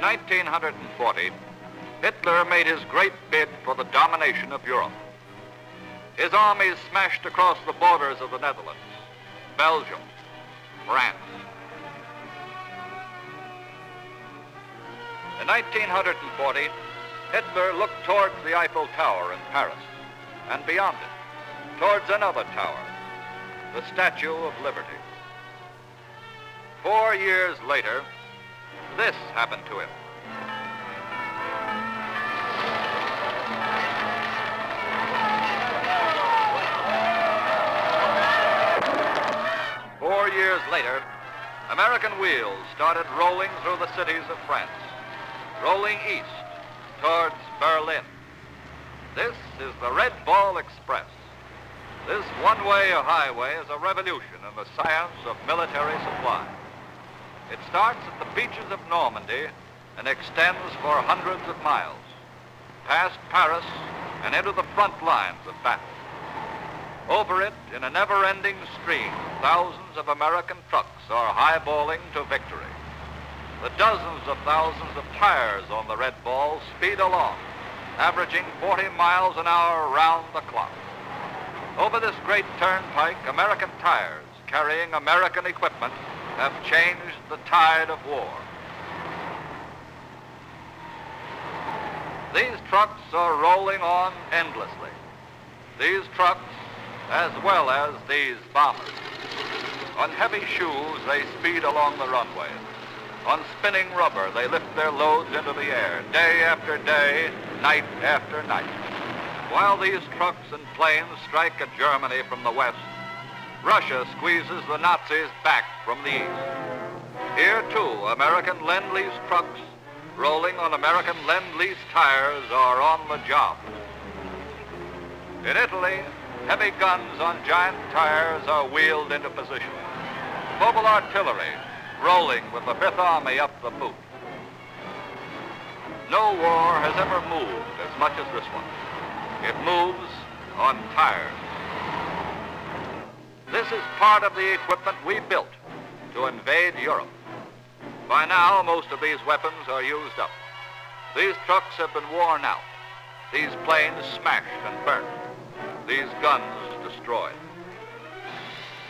1940, Hitler made his great bid for the domination of Europe. His armies smashed across the borders of the Netherlands, Belgium, France. In 1940, Hitler looked towards the Eiffel Tower in Paris, and beyond it, towards another tower, the Statue of Liberty. 4 years later, this happened to him. Years later, American wheels started rolling through the cities of France, rolling east towards Berlin. This is the Red Ball Express. This one-way highway is a revolution in the science of military supply. It starts at the beaches of Normandy and extends for hundreds of miles, past Paris and into the front lines of battle. Over it, in a never-ending stream, thousands of American trucks are highballing to victory. The dozens of thousands of tires on the Red Ball speed along, averaging 40 miles an hour round the clock. Over this great turnpike, American tires carrying American equipment have changed the tide of war. These trucks are rolling on endlessly. These trucks, as well as these bombers. On heavy shoes, they speed along the runway. On spinning rubber, they lift their loads into the air, day after day, night after night. While these trucks and planes strike at Germany from the west, Russia squeezes the Nazis back from the east. Here, too, American Lend-Lease trucks rolling on American Lend-Lease tires are on the job. In Italy, heavy guns on giant tires are wheeled into position. Mobile artillery rolling with the Fifth Army up the boot. No war has ever moved as much as this one. It moves on tires. This is part of the equipment we built to invade Europe. By now, most of these weapons are used up. These trucks have been worn out. These planes smashed and burnt. These guns destroyed.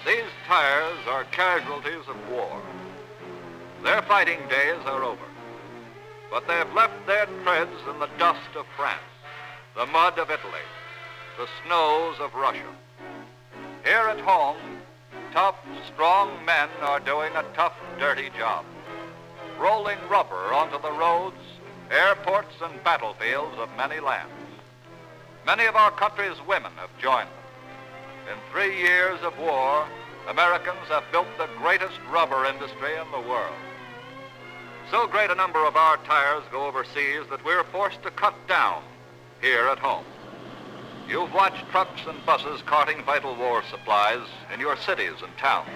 These tires are casualties of war. Their fighting days are over. But they've left their treads in the dust of France, the mud of Italy, the snows of Russia. Here at home, tough, strong men are doing a tough, dirty job, rolling rubber onto the roads, airports, and battlefields of many lands. Many of our country's women have joined them. In 3 years of war, Americans have built the greatest rubber industry in the world. So great a number of our tires go overseas that we're forced to cut down here at home. You've watched trucks and buses carting vital war supplies in your cities and towns.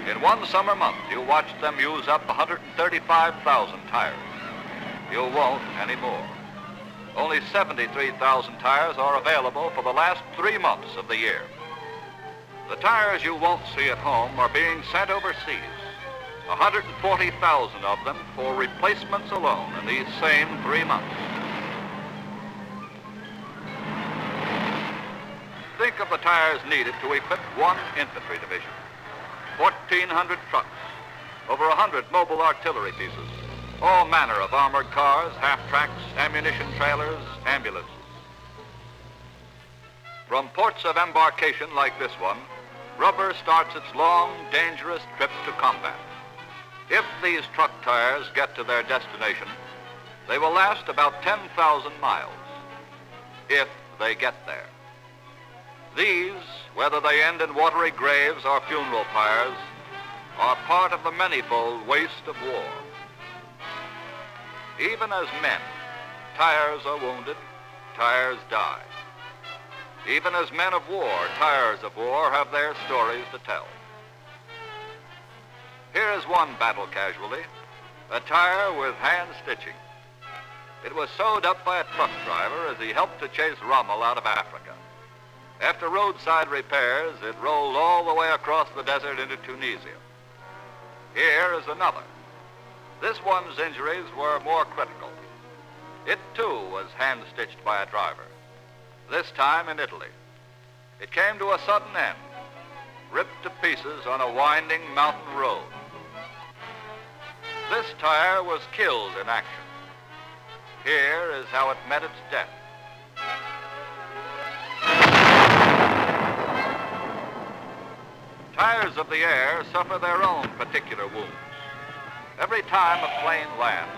In one summer month, you watched them use up 135,000 tires. You won't anymore. Only 73,000 tires are available for the last 3 months of the year. The tires you won't see at home are being sent overseas, 140,000 of them for replacements alone in these same 3 months. Think of the tires needed to equip one infantry division, 1,400 trucks, over 100 mobile artillery pieces, all manner of armored cars, half-tracks, ammunition trailers, ambulances. From ports of embarkation like this one, rubber starts its long, dangerous trip to combat. If these truck tires get to their destination, they will last about 10,000 miles, if they get there. These, whether they end in watery graves or funeral pyres, are part of the manifold waste of war. Even as men, tires are wounded, tires die. Even as men of war, tires of war have their stories to tell. Here is one battle casualty, a tire with hand stitching. It was sewed up by a truck driver as he helped to chase Rommel out of Africa. After roadside repairs, it rolled all the way across the desert into Tunisia. Here is another. This one's injuries were more critical. It, too, was hand-stitched by a driver, this time in Italy. It came to a sudden end, ripped to pieces on a winding mountain road. This tire was killed in action. Here is how it met its death. Tires of the air suffer their own particular wounds. Every time a plane lands,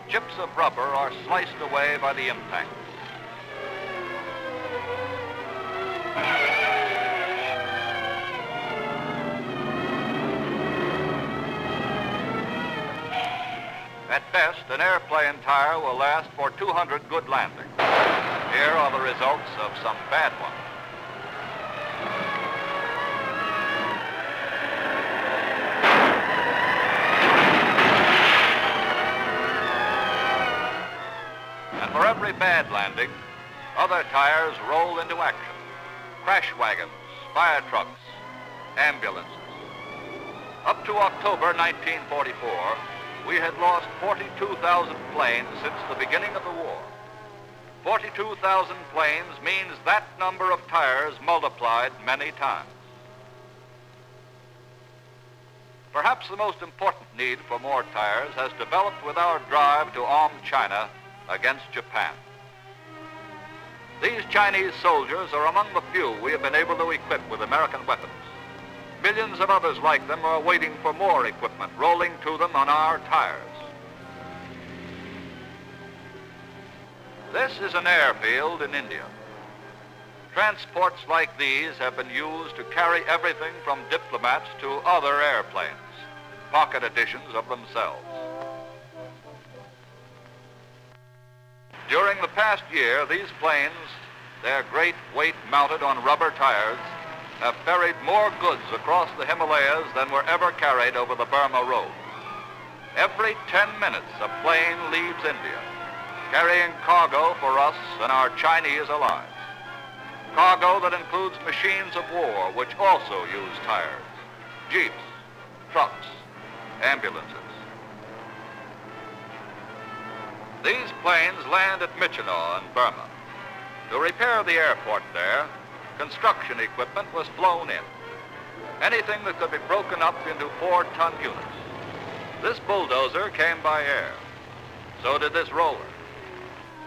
chips of rubber are sliced away by the impact. At best, an airplane tire will last for 200 good landings. Here are the results of some bad ones. And for every bad landing, other tires roll into action. Crash wagons, fire trucks, ambulances. Up to October 1944, we had lost 42,000 planes since the beginning of the war. 42,000 planes means that number of tires multiplied many times. Perhaps the most important need for more tires has developed with our drive to arm China against Japan. These Chinese soldiers are among the few we have been able to equip with American weapons. Millions of others like them are waiting for more equipment rolling to them on our tires. This is an airfield in India. Transports like these have been used to carry everything from diplomats to other airplanes, pocket editions of themselves. During the past year, these planes, their great weight mounted on rubber tires, have ferried more goods across the Himalayas than were ever carried over the Burma Road. Every 10 minutes, a plane leaves India, carrying cargo for us and our Chinese allies. Cargo that includes machines of war, which also use tires, jeeps, trucks, ambulances. These planes land at Myitkyina in Burma. To repair the airport there, construction equipment was flown in. Anything that could be broken up into 4-ton units. This bulldozer came by air. So did this roller.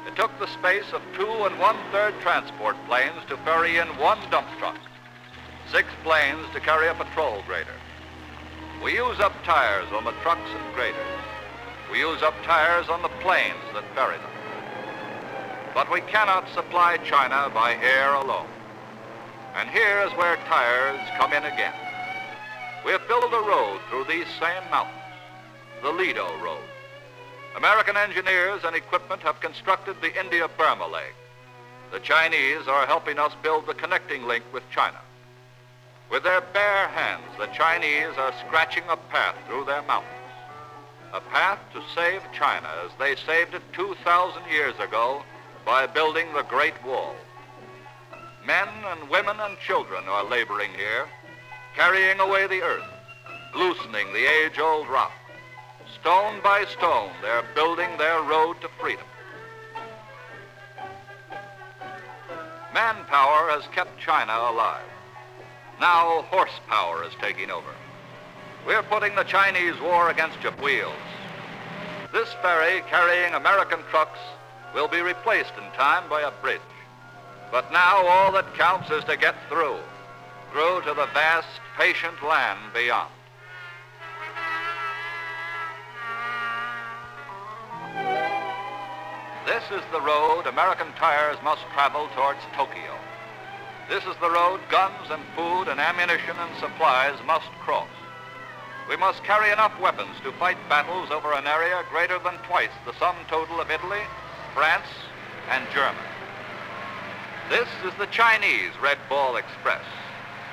It took the space of 2 1/3 transport planes to ferry in one dump truck, 6 planes to carry a patrol grader. We use up tires on the trucks and graders. We use up tires on the planes that ferry them. But we cannot supply China by air alone. And here is where tires come in again. We have built a road through these same mountains, the Lido Road. American engineers and equipment have constructed the India-Burma leg. The Chinese are helping us build the connecting link with China. With their bare hands, the Chinese are scratching a path through their mountains. A path to save China as they saved it 2,000 years ago by building the Great Wall. Men and women and children are laboring here, carrying away the earth, loosening the age-old rock. Stone by stone, they're building their road to freedom. Manpower has kept China alive. Now horsepower is taking over. We're putting the Chinese war against your wheels. This ferry carrying American trucks will be replaced in time by a bridge. But now all that counts is to get through to the vast, patient land beyond. This is the road American tires must travel towards Tokyo. This is the road guns and food and ammunition and supplies must cross. We must carry enough weapons to fight battles over an area greater than twice the sum total of Italy, France, and Germany. This is the Chinese Red Ball Express.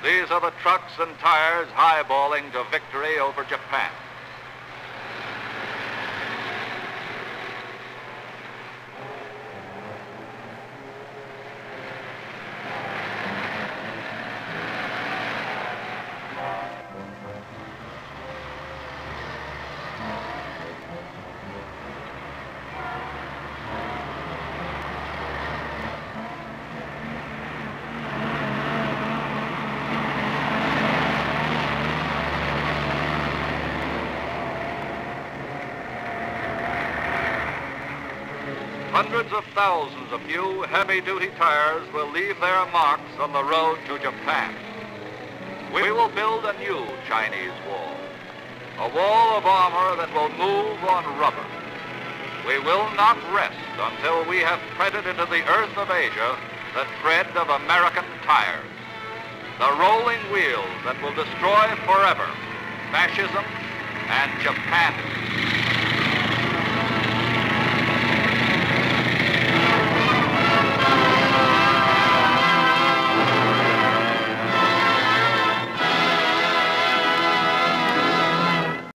These are the trucks and tires highballing to victory over Japan. Hundreds of thousands of new heavy-duty tires will leave their marks on the road to Japan. We will build a new Chinese wall, a wall of armor that will move on rubber. We will not rest until we have printed into the earth of Asia the tread of American tires, the rolling wheels that will destroy forever fascism and Japan.